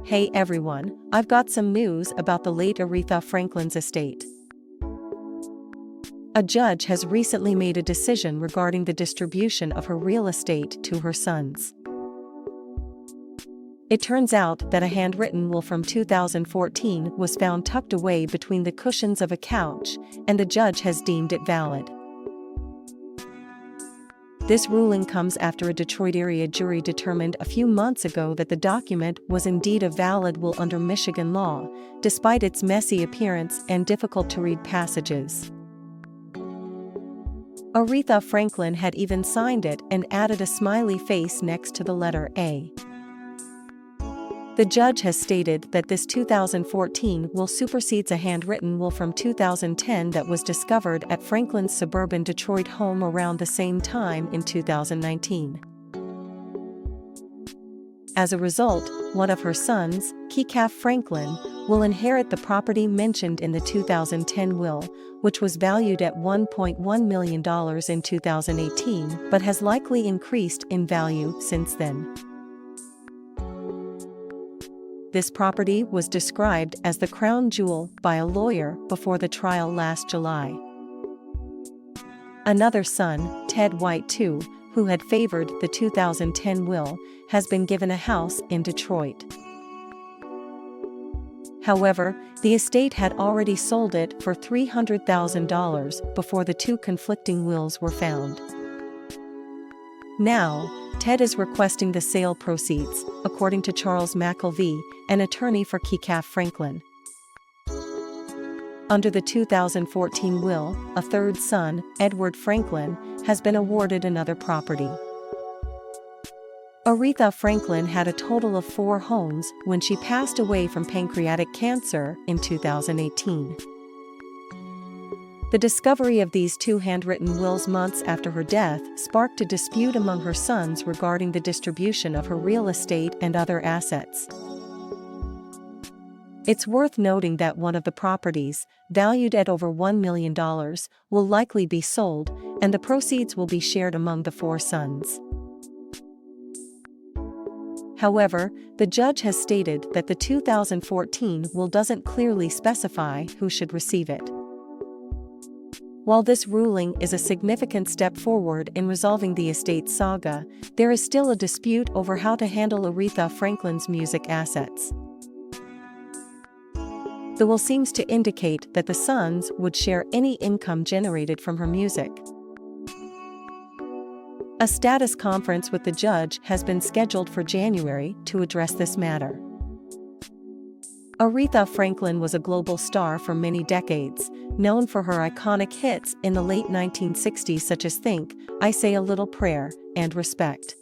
Hey everyone, I've got some news about the late Aretha Franklin's estate. A judge has recently made a decision regarding the distribution of her real estate to her sons. It turns out that a handwritten will from 2014 was found tucked away between the cushions of a couch, and the judge has deemed it valid. This ruling comes after a Detroit area jury determined a few months ago that the document was indeed a valid will under Michigan law, despite its messy appearance and difficult-to-read passages. Aretha Franklin had even signed it and added a smiley face next to the letter A. The judge has stated that this 2014 will supersedes a handwritten will from 2010 that was discovered at Franklin's suburban Detroit home around the same time in 2019. As a result, one of her sons, Aretha Franklin, will inherit the property mentioned in the 2010 will, which was valued at $1.1 million in 2018 but has likely increased in value since then. This property was described as the crown jewel by a lawyer before the trial last July. Another son, Ted White II, who had favored the 2010 will, has been given a house in Detroit. However, the estate had already sold it for $300,000 before the two conflicting wills were found. Now, Ted is requesting the sale proceeds, according to Charles McElvey, an attorney for Aretha Franklin. Under the 2014 will, a third son, Edward Franklin, has been awarded another property. Aretha Franklin had a total of 4 homes when she passed away from pancreatic cancer in 2018. The discovery of these 2 handwritten wills months after her death sparked a dispute among her sons regarding the distribution of her real estate and other assets. It's worth noting that one of the properties, valued at over $1 million, will likely be sold, and the proceeds will be shared among the 4 sons. However, the judge has stated that the 2014 will doesn't clearly specify who should receive it. While this ruling is a significant step forward in resolving the estate saga, there is still a dispute over how to handle Aretha Franklin's music assets. The will seems to indicate that the sons would share any income generated from her music. A status conference with the judge has been scheduled for January to address this matter. Aretha Franklin was a global star for many decades, known for her iconic hits in the late 1960s such as Think, I Say a Little Prayer, and Respect.